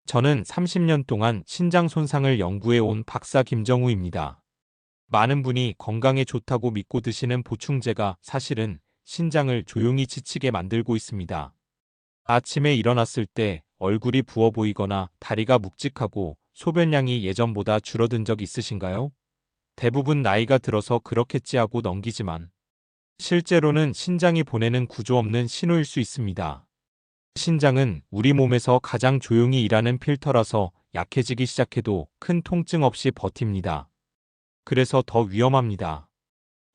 저는 30년 동안 신장 손상을 연구해 온 박사 김정우입니다. 많은 분이 건강에 좋다고 믿고 드시는 보충제가 사실은 신장을 조용히 지치게 만들고 있습니다. 아침에 일어났을 때 얼굴이 부어 보이거나 다리가 묵직하고 소변량이 예전보다 줄어든 적 있으신가요? 대부분 나이가 들어서 그렇겠지 하고 넘기지만 실제로는 신장이 보내는 구조 없는 신호일 수 있습니다. 신장은 우리 몸에서 가장 조용히 일하는 필터라서 약해지기 시작해도 큰 통증 없이 버팁니다. 그래서 더 위험합니다.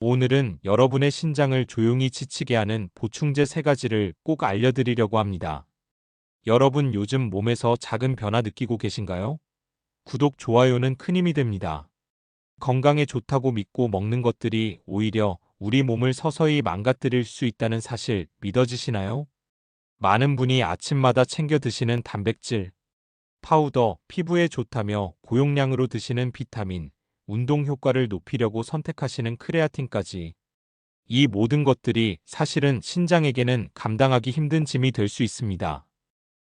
오늘은 여러분의 신장을 조용히 지치게 하는 보충제 3가지를 꼭 알려드리려고 합니다. 여러분 요즘 몸에서 작은 변화 느끼고 계신가요? 구독, 좋아요는 큰 힘이 됩니다. 건강에 좋다고 믿고 먹는 것들이 오히려 우리 몸을 서서히 망가뜨릴 수 있다는 사실 믿어지시나요? 많은 분이 아침마다 챙겨 드시는 단백질, 파우더, 피부에 좋다며 고용량으로 드시는 비타민, 운동 효과를 높이려고 선택하시는 크레아틴까지 이 모든 것들이 사실은 신장에게는 감당하기 힘든 짐이 될 수 있습니다.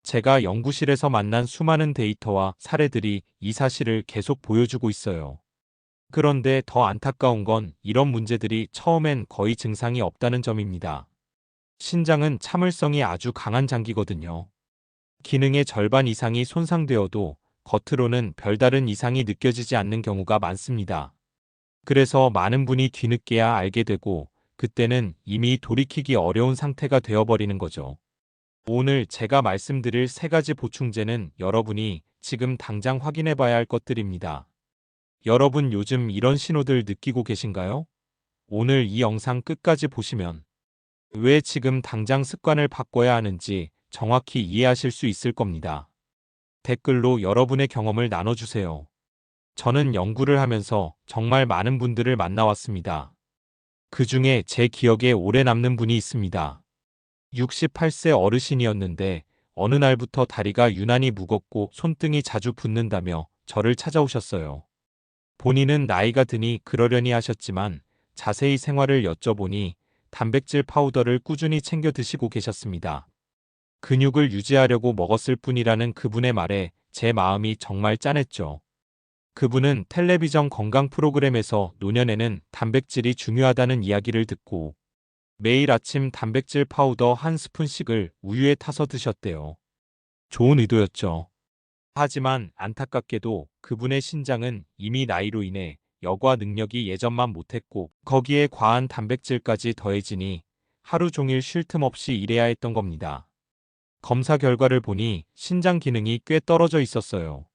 제가 연구실에서 만난 수많은 데이터와 사례들이 이 사실을 계속 보여주고 있어요. 그런데 더 안타까운 건 이런 문제들이 처음엔 거의 증상이 없다는 점입니다. 신장은 참을성이 아주 강한 장기거든요. 기능의 절반 이상이 손상되어도 겉으로는 별다른 이상이 느껴지지 않는 경우가 많습니다. 그래서 많은 분이 뒤늦게야 알게 되고 그때는 이미 돌이키기 어려운 상태가 되어버리는 거죠. 오늘 제가 말씀드릴 3가지 보충제는 여러분이 지금 당장 확인해 봐야 할 것들입니다. 여러분 요즘 이런 신호들 느끼고 계신가요? 오늘 이 영상 끝까지 보시면 왜 지금 당장 습관을 바꿔야 하는지 정확히 이해하실 수 있을 겁니다. 댓글로 여러분의 경험을 나눠주세요. 저는 연구를 하면서 정말 많은 분들을 만나왔습니다. 그 중에 제 기억에 오래 남는 분이 있습니다. 68세 어르신이었는데 어느 날부터 다리가 유난히 무겁고 손등이 자주 붓는다며 저를 찾아오셨어요. 본인은 나이가 드니 그러려니 하셨지만 자세히 생활을 여쭤보니 단백질 파우더를 꾸준히 챙겨 드시고 계셨습니다. 근육을 유지하려고 먹었을 뿐이라는 그분의 말에 제 마음이 정말 짠했죠. 그분은 텔레비전 건강 프로그램에서 노년에는 단백질이 중요하다는 이야기를 듣고 매일 아침 단백질 파우더 한 스푼씩을 우유에 타서 드셨대요. 좋은 의도였죠. 하지만 안타깝게도 그분의 신장은 이미 나이로 인해 여과 능력이 예전만 못했고 거기에 과한 단백질까지 더해지니 하루 종일 쉴 틈 없이 일해야 했던 겁니다. 검사 결과를 보니 신장 기능이 꽤 떨어져 있었어요.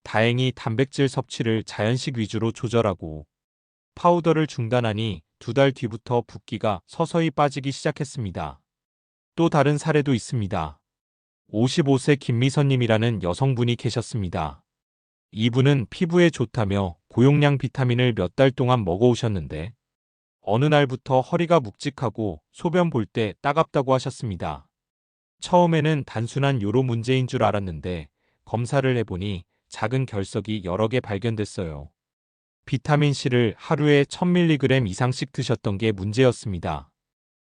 다행히 단백질 섭취를 자연식 위주로 조절하고 파우더를 중단하니 2달 뒤부터 붓기가 서서히 빠지기 시작했습니다. 또 다른 사례도 있습니다. 55세 김미선님이라는 여성분이 계셨습니다. 이분은 피부에 좋다며 고용량 비타민을 몇 달 동안 먹어오셨는데 어느 날부터 허리가 묵직하고 소변 볼 때 따갑다고 하셨습니다. 처음에는 단순한 요로 문제인 줄 알았는데 검사를 해보니 작은 결석이 여러 개 발견됐어요. 비타민C를 하루에 1000mg 이상씩 드셨던 게 문제였습니다.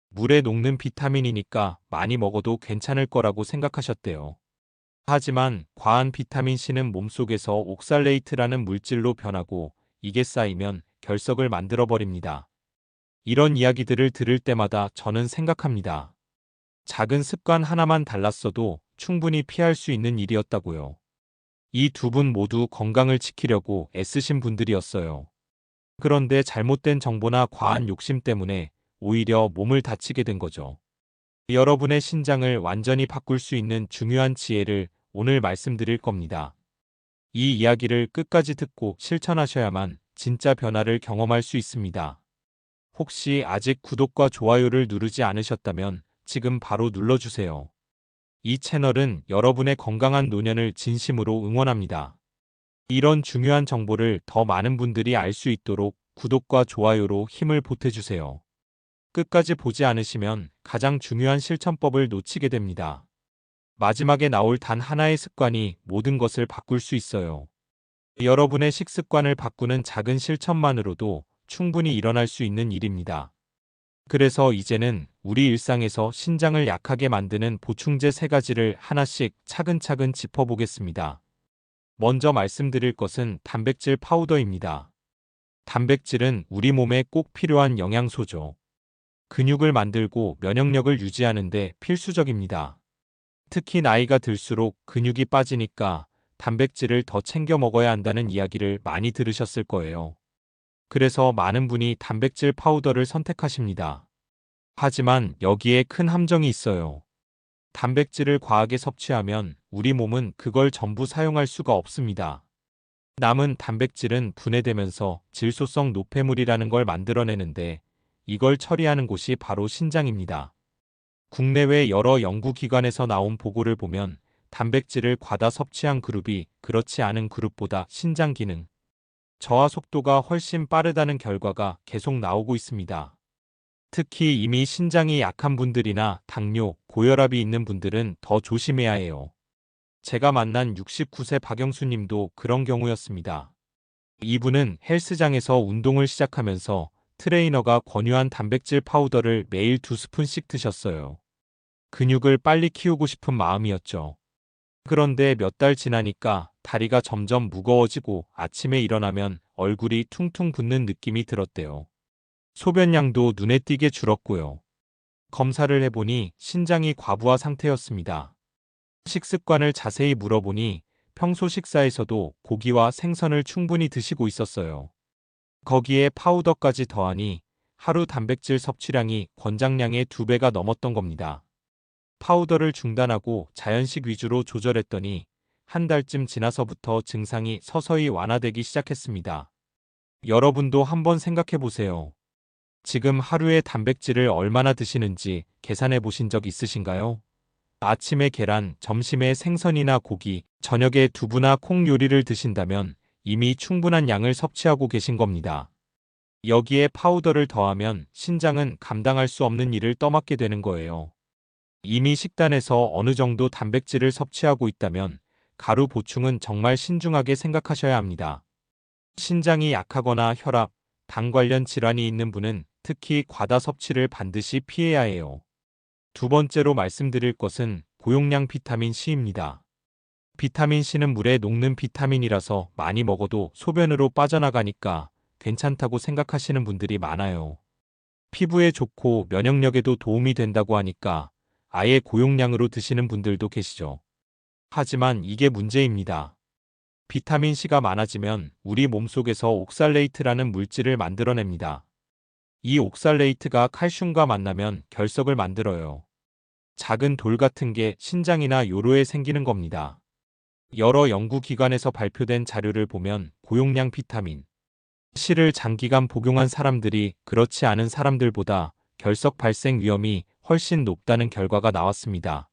물에 녹는 비타민이니까 많이 먹어도 괜찮을 거라고 생각하셨대요. 하지만 과한 비타민C는 몸속에서 옥살레이트라는 물질로 변하고 이게 쌓이면 결석을 만들어버립니다. 이런 이야기들을 들을 때마다 저는 생각합니다. 작은 습관 하나만 달랐어도 충분히 피할 수 있는 일이었다고요. 이 2분 모두 건강을 지키려고 애쓰신 분들이었어요. 그런데 잘못된 정보나 과한 욕심 때문에 오히려 몸을 다치게 된 거죠. 여러분의 신장을 완전히 바꿀 수 있는 중요한 지혜를 오늘 말씀드릴 겁니다. 이 이야기를 끝까지 듣고 실천하셔야만 진짜 변화를 경험할 수 있습니다. 혹시 아직 구독과 좋아요를 누르지 않으셨다면 지금 바로 눌러주세요. 이 채널은 여러분의 건강한 노년을 진심으로 응원합니다. 이런 중요한 정보를 더 많은 분들이 알 수 있도록 구독과 좋아요로 힘을 보태주세요. 끝까지 보지 않으시면 가장 중요한 실천법을 놓치게 됩니다. 마지막에 나올 단 하나의 습관이 모든 것을 바꿀 수 있어요. 여러분의 식습관을 바꾸는 작은 실천만으로도 충분히 일어날 수 있는 일입니다. 그래서 이제는 우리 일상에서 신장을 약하게 만드는 보충제 3가지를 하나씩 차근차근 짚어보겠습니다. 먼저 말씀드릴 것은 단백질 파우더입니다. 단백질은 우리 몸에 꼭 필요한 영양소죠. 근육을 만들고 면역력을 유지하는 데 필수적입니다. 특히 나이가 들수록 근육이 빠지니까 단백질을 더 챙겨 먹어야 한다는 이야기를 많이 들으셨을 거예요. 그래서 많은 분이 단백질 파우더를 선택하십니다. 하지만 여기에 큰 함정이 있어요. 단백질을 과하게 섭취하면 우리 몸은 그걸 전부 사용할 수가 없습니다. 남은 단백질은 분해되면서 질소성 노폐물이라는 걸 만들어내는데 이걸 처리하는 곳이 바로 신장입니다. 국내외 여러 연구기관에서 나온 보고를 보면 단백질을 과다 섭취한 그룹이 그렇지 않은 그룹보다 신장 기능, 저하 속도가 훨씬 빠르다는 결과가 계속 나오고 있습니다. 특히 이미 신장이 약한 분들이나 당뇨, 고혈압이 있는 분들은 더 조심해야 해요. 제가 만난 69세 박영수 님도 그런 경우였습니다. 이분은 헬스장에서 운동을 시작하면서 트레이너가 권유한 단백질 파우더를 매일 2스푼씩 드셨어요. 근육을 빨리 키우고 싶은 마음이었죠. 그런데 몇 달 지나니까 다리가 점점 무거워지고 아침에 일어나면 얼굴이 퉁퉁 붓는 느낌이 들었대요. 소변량도 눈에 띄게 줄었고요. 검사를 해보니 신장이 과부하 상태였습니다. 식습관을 자세히 물어보니 평소 식사에서도 고기와 생선을 충분히 드시고 있었어요. 거기에 파우더까지 더하니 하루 단백질 섭취량이 권장량의 2배가 넘었던 겁니다. 파우더를 중단하고 자연식 위주로 조절했더니 한 달쯤 지나서부터 증상이 서서히 완화되기 시작했습니다. 여러분도 한번 생각해 보세요. 지금 하루에 단백질을 얼마나 드시는지 계산해 보신 적 있으신가요? 아침에 계란, 점심에 생선이나 고기, 저녁에 두부나 콩 요리를 드신다면 이미 충분한 양을 섭취하고 계신 겁니다. 여기에 파우더를 더하면 신장은 감당할 수 없는 일을 떠맡게 되는 거예요. 이미 식단에서 어느 정도 단백질을 섭취하고 있다면 가루 보충은 정말 신중하게 생각하셔야 합니다. 신장이 약하거나 혈압, 당 관련 질환이 있는 분은 특히 과다 섭취를 반드시 피해야 해요. 두 번째로 말씀드릴 것은 고용량 비타민 C입니다. 비타민 C는 물에 녹는 비타민이라서 많이 먹어도 소변으로 빠져나가니까 괜찮다고 생각하시는 분들이 많아요. 피부에 좋고 면역력에도 도움이 된다고 하니까 아예 고용량으로 드시는 분들도 계시죠. 하지만 이게 문제입니다. 비타민 C가 많아지면 우리 몸속에서 옥살레이트라는 물질을 만들어냅니다. 이 옥살레이트가 칼슘과 만나면 결석을 만들어요. 작은 돌 같은 게 신장이나 요로에 생기는 겁니다. 여러 연구기관에서 발표된 자료를 보면 고용량 비타민 C를 장기간 복용한 사람들이 그렇지 않은 사람들보다 결석 발생 위험이 훨씬 높다는 결과가 나왔습니다.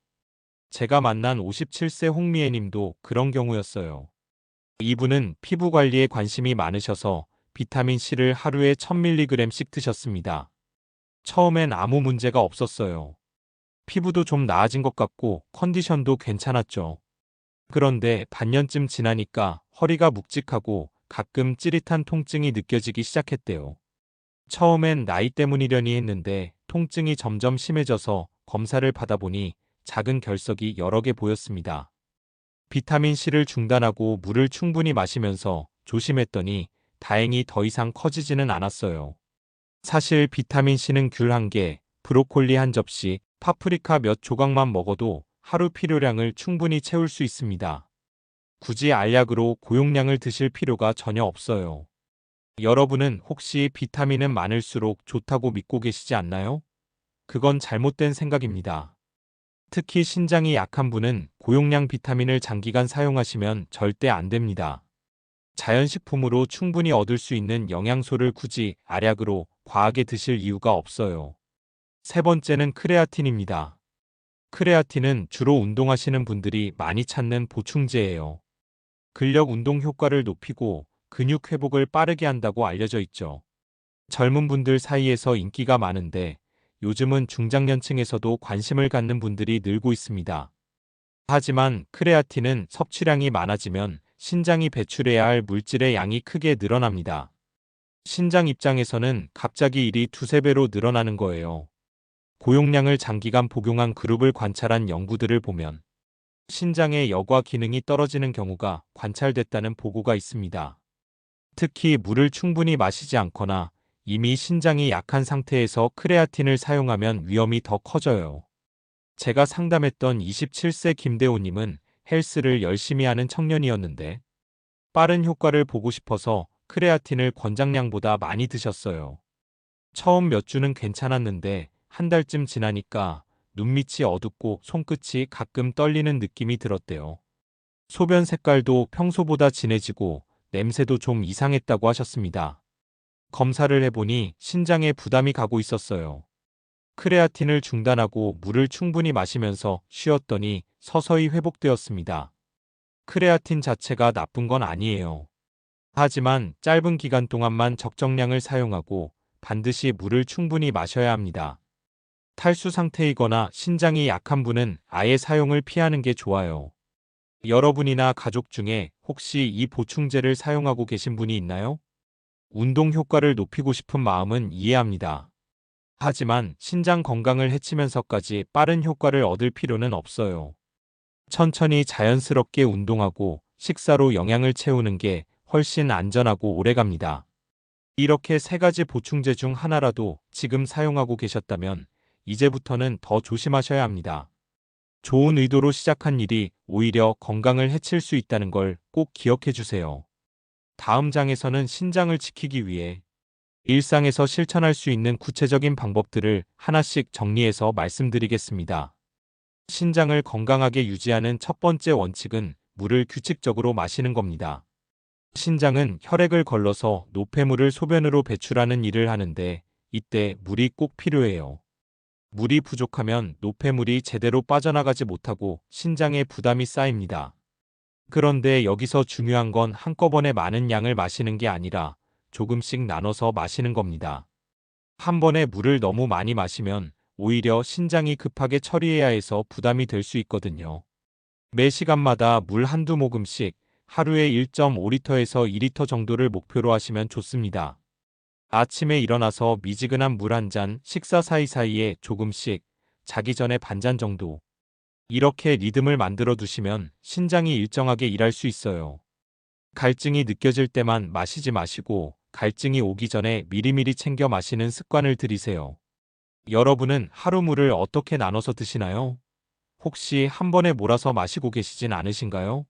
제가 만난 57세 홍미애 님도 그런 경우였어요. 이분은 피부 관리에 관심이 많으셔서 비타민 C를 하루에 1000mg씩 드셨습니다. 처음엔 아무 문제가 없었어요. 피부도 좀 나아진 것 같고 컨디션도 괜찮았죠. 그런데 반년쯤 지나니까 허리가 묵직하고 가끔 찌릿한 통증이 느껴지기 시작했대요. 처음엔 나이 때문이려니 했는데 통증이 점점 심해져서 검사를 받아보니 작은 결석이 여러 개 보였습니다. 비타민 C를 중단하고 물을 충분히 마시면서 조심했더니 다행히 더 이상 커지지는 않았어요. 사실 비타민 C는 귤 1개, 브로콜리 1접시, 파프리카 몇 조각만 먹어도 하루 필요량을 충분히 채울 수 있습니다. 굳이 알약으로 고용량을 드실 필요가 전혀 없어요. 여러분은 혹시 비타민은 많을수록 좋다고 믿고 계시지 않나요? 그건 잘못된 생각입니다. 특히 신장이 약한 분은 고용량 비타민을 장기간 사용하시면 절대 안 됩니다. 자연식품으로 충분히 얻을 수 있는 영양소를 굳이 알약으로 과하게 드실 이유가 없어요. 세 번째는 크레아틴입니다. 크레아틴은 주로 운동하시는 분들이 많이 찾는 보충제예요. 근력 운동 효과를 높이고 근육 회복을 빠르게 한다고 알려져 있죠. 젊은 분들 사이에서 인기가 많은데 요즘은 중장년층에서도 관심을 갖는 분들이 늘고 있습니다. 하지만 크레아틴은 섭취량이 많아지면 신장이 배출해야 할 물질의 양이 크게 늘어납니다. 신장 입장에서는 갑자기 일이 두세 배로 늘어나는 거예요. 고용량을 장기간 복용한 그룹을 관찰한 연구들을 보면 신장의 여과 기능이 떨어지는 경우가 관찰됐다는 보고가 있습니다. 특히 물을 충분히 마시지 않거나 이미 신장이 약한 상태에서 크레아틴을 사용하면 위험이 더 커져요. 제가 상담했던 27세 김대호님은 헬스를 열심히 하는 청년이었는데 빠른 효과를 보고 싶어서 크레아틴을 권장량보다 많이 드셨어요. 처음 몇 주는 괜찮았는데 한 달쯤 지나니까 눈밑이 어둡고 손끝이 가끔 떨리는 느낌이 들었대요. 소변 색깔도 평소보다 진해지고 냄새도 좀 이상했다고 하셨습니다. 검사를 해보니 신장에 부담이 가고 있었어요. 크레아틴을 중단하고 물을 충분히 마시면서 쉬었더니 서서히 회복되었습니다. 크레아틴 자체가 나쁜 건 아니에요. 하지만 짧은 기간 동안만 적정량을 사용하고 반드시 물을 충분히 마셔야 합니다. 탈수 상태이거나 신장이 약한 분은 아예 사용을 피하는 게 좋아요. 여러분이나 가족 중에 혹시 이 보충제를 사용하고 계신 분이 있나요? 운동 효과를 높이고 싶은 마음은 이해합니다. 하지만 신장 건강을 해치면서까지 빠른 효과를 얻을 필요는 없어요. 천천히 자연스럽게 운동하고 식사로 영양을 채우는 게 훨씬 안전하고 오래갑니다. 이렇게 세 가지 보충제 중 하나라도 지금 사용하고 계셨다면 이제부터는 더 조심하셔야 합니다. 좋은 의도로 시작한 일이 오히려 건강을 해칠 수 있다는 걸 꼭 기억해 주세요. 다음 장에서는 신장을 지키기 위해 일상에서 실천할 수 있는 구체적인 방법들을 하나씩 정리해서 말씀드리겠습니다. 신장을 건강하게 유지하는 첫 번째 원칙은 물을 규칙적으로 마시는 겁니다. 신장은 혈액을 걸러서 노폐물을 소변으로 배출하는 일을 하는데 이때 물이 꼭 필요해요. 물이 부족하면 노폐물이 제대로 빠져나가지 못하고 신장에 부담이 쌓입니다. 그런데 여기서 중요한 건 한꺼번에 많은 양을 마시는 게 아니라 조금씩 나눠서 마시는 겁니다. 한 번에 물을 너무 많이 마시면 오히려 신장이 급하게 처리해야 해서 부담이 될 수 있거든요. 매 시간마다 물 한두 모금씩 하루에 1.5리터에서 2리터 정도를 목표로 하시면 좋습니다. 아침에 일어나서 미지근한 물 한 잔, 식사 사이사이에 조금씩, 자기 전에 반잔 정도. 이렇게 리듬을 만들어 두시면 신장이 일정하게 일할 수 있어요. 갈증이 느껴질 때만 마시지 마시고 갈증이 오기 전에 미리미리 챙겨 마시는 습관을 들이세요. 여러분은 하루 물을 어떻게 나눠서 드시나요? 혹시 한 번에 몰아서 마시고 계시진 않으신가요?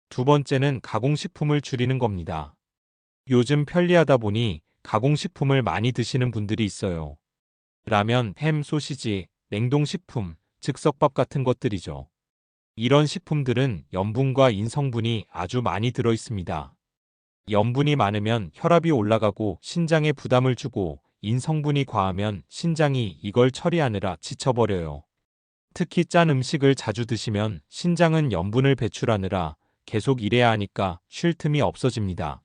두 번째는 가공식품을 줄이는 겁니다. 요즘 편리하다 보니 가공식품을 많이 드시는 분들이 있어요. 라면, 햄, 소시지, 냉동식품, 즉석밥 같은 것들이죠. 이런 식품들은 염분과 인성분이 아주 많이 들어 있습니다. 염분이 많으면 혈압이 올라가고 신장에 부담을 주고 인성분이 과하면 신장이 이걸 처리하느라 지쳐버려요. 특히 짠 음식을 자주 드시면 신장은 염분을 배출하느라 계속 일해야 하니까 쉴 틈이 없어집니다.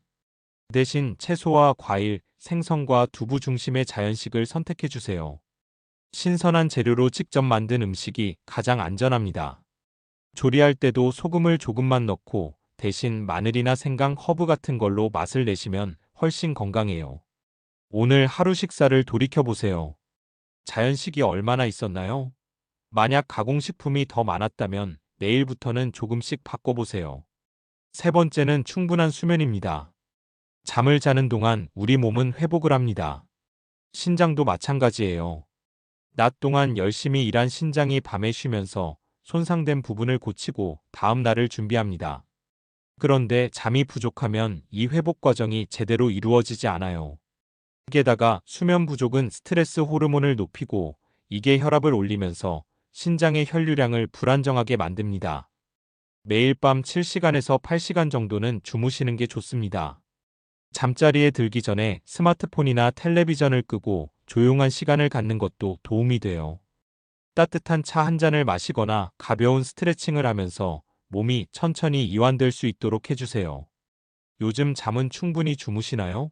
대신 채소와 과일, 생선과 두부 중심의 자연식을 선택해 주세요. 신선한 재료로 직접 만든 음식이 가장 안전합니다. 조리할 때도 소금을 조금만 넣고 대신 마늘이나 생강, 허브 같은 걸로 맛을 내시면 훨씬 건강해요. 오늘 하루 식사를 돌이켜보세요. 자연식이 얼마나 있었나요? 만약 가공식품이 더 많았다면 내일부터는 조금씩 바꿔보세요. 세 번째는 충분한 수면입니다. 잠을 자는 동안 우리 몸은 회복을 합니다. 신장도 마찬가지예요. 낮 동안 열심히 일한 신장이 밤에 쉬면서 손상된 부분을 고치고 다음 날을 준비합니다. 그런데 잠이 부족하면 이 회복 과정이 제대로 이루어지지 않아요. 게다가 수면 부족은 스트레스 호르몬을 높이고 이게 혈압을 올리면서 신장의 혈류량을 불안정하게 만듭니다. 매일 밤 7시간에서 8시간 정도는 주무시는 게 좋습니다. 잠자리에 들기 전에 스마트폰이나 텔레비전을 끄고 조용한 시간을 갖는 것도 도움이 돼요. 따뜻한 차 한 잔을 마시거나 가벼운 스트레칭을 하면서 몸이 천천히 이완될 수 있도록 해주세요. 요즘 잠은 충분히 주무시나요?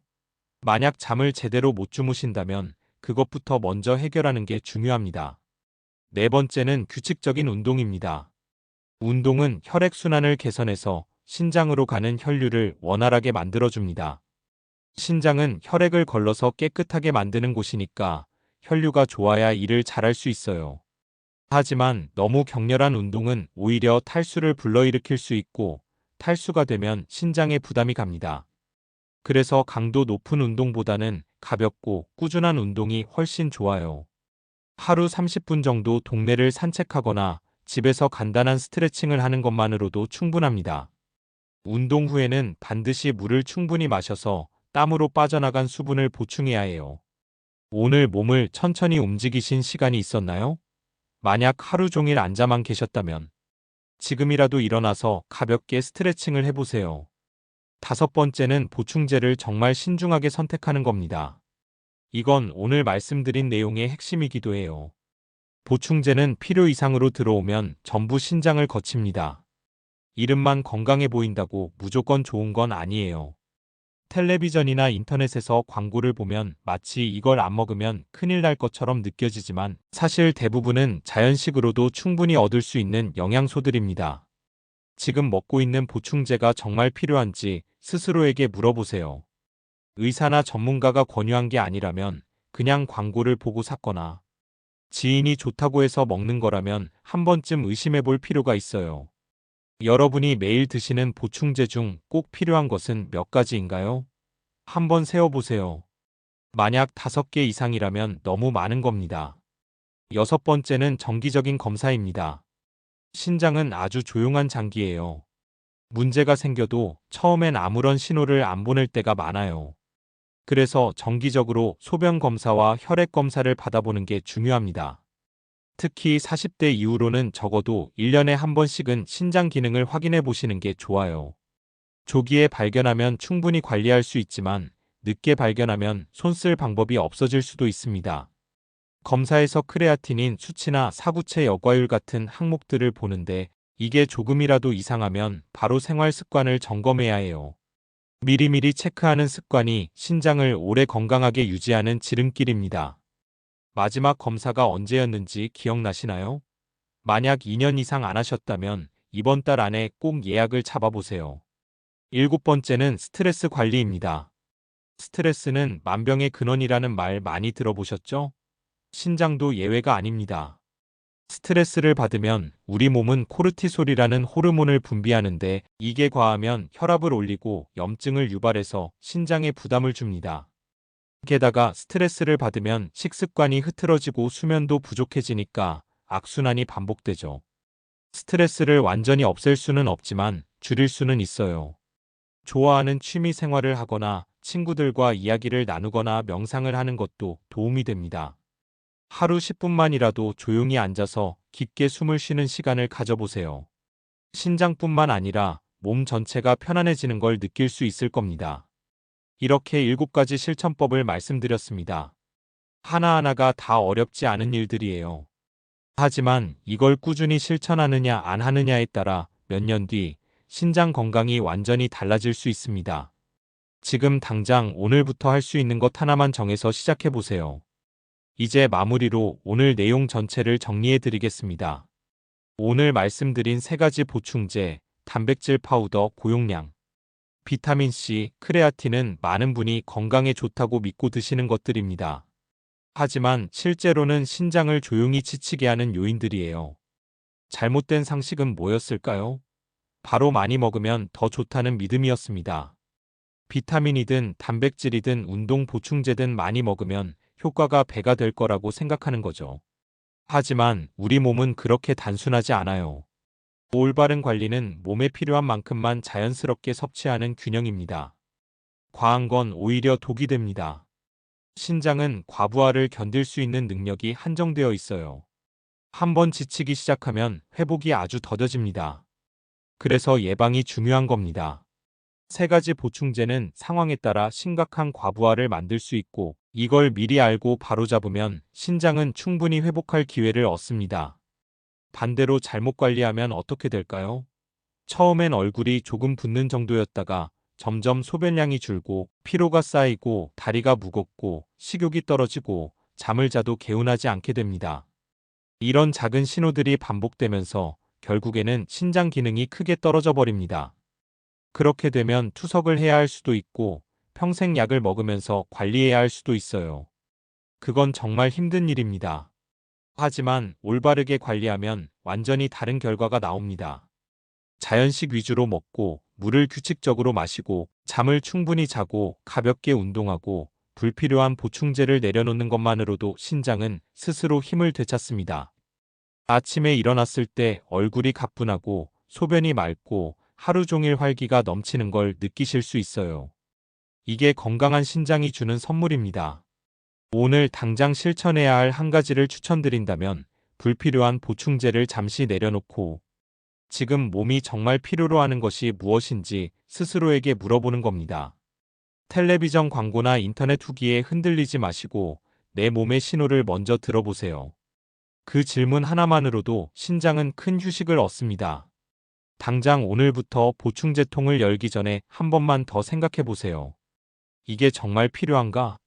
만약 잠을 제대로 못 주무신다면 그것부터 먼저 해결하는 게 중요합니다. 네 번째는 규칙적인 운동입니다. 운동은 혈액순환을 개선해서 신장으로 가는 혈류를 원활하게 만들어줍니다. 신장은 혈액을 걸러서 깨끗하게 만드는 곳이니까 혈류가 좋아야 일을 잘할 수 있어요. 하지만 너무 격렬한 운동은 오히려 탈수를 불러일으킬 수 있고 탈수가 되면 신장에 부담이 갑니다. 그래서 강도 높은 운동보다는 가볍고 꾸준한 운동이 훨씬 좋아요. 하루 30분 정도 동네를 산책하거나 집에서 간단한 스트레칭을 하는 것만으로도 충분합니다. 운동 후에는 반드시 물을 충분히 마셔서 땀으로 빠져나간 수분을 보충해야 해요. 오늘 몸을 천천히 움직이신 시간이 있었나요? 만약 하루 종일 앉아만 계셨다면 지금이라도 일어나서 가볍게 스트레칭을 해보세요. 다섯 번째는 보충제를 정말 신중하게 선택하는 겁니다. 이건 오늘 말씀드린 내용의 핵심이기도 해요. 보충제는 필요 이상으로 들어오면 전부 신장을 거칩니다. 이름만 건강해 보인다고 무조건 좋은 건 아니에요. 텔레비전이나 인터넷에서 광고를 보면 마치 이걸 안 먹으면 큰일 날 것처럼 느껴지지만 사실 대부분은 자연식으로도 충분히 얻을 수 있는 영양소들입니다. 지금 먹고 있는 보충제가 정말 필요한지 스스로에게 물어보세요. 의사나 전문가가 권유한 게 아니라면 그냥 광고를 보고 샀거나 지인이 좋다고 해서 먹는 거라면 한 번쯤 의심해 볼 필요가 있어요. 여러분이 매일 드시는 보충제 중 꼭 필요한 것은 몇 가지인가요? 한번 세어보세요. 만약 5개 이상이라면 너무 많은 겁니다. 여섯 번째는 정기적인 검사입니다. 신장은 아주 조용한 장기예요. 문제가 생겨도 처음엔 아무런 신호를 안 보낼 때가 많아요. 그래서 정기적으로 소변 검사와 혈액 검사를 받아보는 게 중요합니다. 특히 40대 이후로는 적어도 1년에 한 번씩은 신장 기능을 확인해 보시는 게 좋아요. 조기에 발견하면 충분히 관리할 수 있지만 늦게 발견하면 손 쓸 방법이 없어질 수도 있습니다. 검사에서 크레아틴인 수치나 사구체 여과율 같은 항목들을 보는데 이게 조금이라도 이상하면 바로 생활 습관을 점검해야 해요. 미리미리 체크하는 습관이 신장을 오래 건강하게 유지하는 지름길입니다. 마지막 검사가 언제였는지 기억나시나요? 만약 2년 이상 안 하셨다면 이번 달 안에 꼭 예약을 잡아보세요. 일곱 번째는 스트레스 관리입니다. 스트레스는 만병의 근원이라는 말 많이 들어보셨죠? 신장도 예외가 아닙니다. 스트레스를 받으면 우리 몸은 코르티솔이라는 호르몬을 분비하는데 이게 과하면 혈압을 올리고 염증을 유발해서 신장에 부담을 줍니다. 게다가 스트레스를 받으면 식습관이 흐트러지고 수면도 부족해지니까 악순환이 반복되죠. 스트레스를 완전히 없앨 수는 없지만 줄일 수는 있어요. 좋아하는 취미 생활을 하거나 친구들과 이야기를 나누거나 명상을 하는 것도 도움이 됩니다. 하루 10분만이라도 조용히 앉아서 깊게 숨을 쉬는 시간을 가져보세요. 신장뿐만 아니라 몸 전체가 편안해지는 걸 느낄 수 있을 겁니다. 이렇게 7가지 실천법을 말씀드렸습니다. 하나하나가 다 어렵지 않은 일들이에요. 하지만 이걸 꾸준히 실천하느냐 안 하느냐에 따라 몇 년 뒤 신장 건강이 완전히 달라질 수 있습니다. 지금 당장 오늘부터 할 수 있는 것 하나만 정해서 시작해 보세요. 이제 마무리로 오늘 내용 전체를 정리해 드리겠습니다. 오늘 말씀드린 3가지 보충제, 단백질 파우더 고용량, 비타민C, 크레아틴은 많은 분이 건강에 좋다고 믿고 드시는 것들입니다. 하지만 실제로는 신장을 조용히 지치게 하는 요인들이에요. 잘못된 상식은 뭐였을까요? 바로 많이 먹으면 더 좋다는 믿음이었습니다. 비타민이든 단백질이든 운동 보충제든 많이 먹으면 효과가 배가 될 거라고 생각하는 거죠. 하지만 우리 몸은 그렇게 단순하지 않아요. 올바른 관리는 몸에 필요한 만큼만 자연스럽게 섭취하는 균형입니다. 과한 건 오히려 독이 됩니다. 신장은 과부하를 견딜 수 있는 능력이 한정되어 있어요. 한번 지치기 시작하면 회복이 아주 더뎌집니다. 그래서 예방이 중요한 겁니다. 3가지 보충제는 상황에 따라 심각한 과부하를 만들 수 있고 이걸 미리 알고 바로잡으면 신장은 충분히 회복할 기회를 얻습니다. 반대로 잘못 관리하면 어떻게 될까요? 처음엔 얼굴이 조금 붓는 정도였다가 점점 소변량이 줄고 피로가 쌓이고 다리가 무겁고 식욕이 떨어지고 잠을 자도 개운하지 않게 됩니다. 이런 작은 신호들이 반복되면서 결국에는 신장 기능이 크게 떨어져 버립니다. 그렇게 되면 투석을 해야 할 수도 있고 평생 약을 먹으면서 관리해야 할 수도 있어요. 그건 정말 힘든 일입니다. 하지만 올바르게 관리하면 완전히 다른 결과가 나옵니다. 자연식 위주로 먹고 물을 규칙적으로 마시고 잠을 충분히 자고 가볍게 운동하고 불필요한 보충제를 내려놓는 것만으로도 신장은 스스로 힘을 되찾습니다. 아침에 일어났을 때 얼굴이 가뿐하고 소변이 맑고 하루 종일 활기가 넘치는 걸 느끼실 수 있어요. 이게 건강한 신장이 주는 선물입니다. 오늘 당장 실천해야 할 한 가지를 추천드린다면 불필요한 보충제를 잠시 내려놓고 지금 몸이 정말 필요로 하는 것이 무엇인지 스스로에게 물어보는 겁니다. 텔레비전 광고나 인터넷 후기에 흔들리지 마시고 내 몸의 신호를 먼저 들어보세요. 그 질문 하나만으로도 신장은 큰 휴식을 얻습니다. 당장 오늘부터 보충제통을 열기 전에 한 번만 더 생각해 보세요. 이게 정말 필요한가?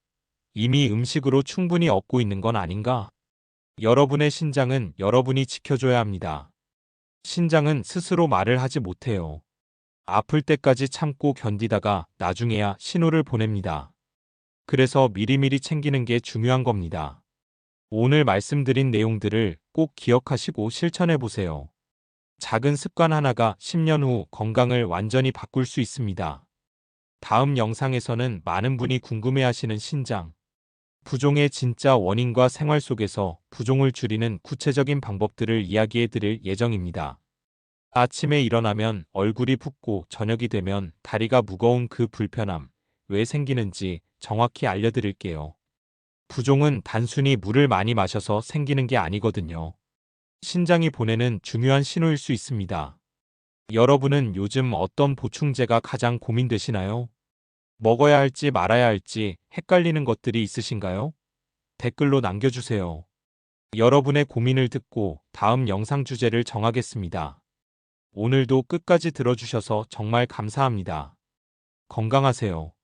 이미 음식으로 충분히 얻고 있는 건 아닌가? 여러분의 신장은 여러분이 지켜줘야 합니다. 신장은 스스로 말을 하지 못해요. 아플 때까지 참고 견디다가 나중에야 신호를 보냅니다. 그래서 미리미리 챙기는 게 중요한 겁니다. 오늘 말씀드린 내용들을 꼭 기억하시고 실천해 보세요. 작은 습관 하나가 10년 후 건강을 완전히 바꿀 수 있습니다. 다음 영상에서는 많은 분이 궁금해하시는 신장 부종의 진짜 원인과 생활 속에서 부종을 줄이는 구체적인 방법들을 이야기해 드릴 예정입니다. 아침에 일어나면 얼굴이 붓고 저녁이 되면 다리가 무거운 그 불편함, 왜 생기는지 정확히 알려드릴게요. 부종은 단순히 물을 많이 마셔서 생기는 게 아니거든요. 신장이 보내는 중요한 신호일 수 있습니다. 여러분은 요즘 어떤 보충제가 가장 고민되시나요? 먹어야 할지 말아야 할지 헷갈리는 것들이 있으신가요? 댓글로 남겨주세요. 여러분의 고민을 듣고 다음 영상 주제를 정하겠습니다. 오늘도 끝까지 들어주셔서 정말 감사합니다. 건강하세요.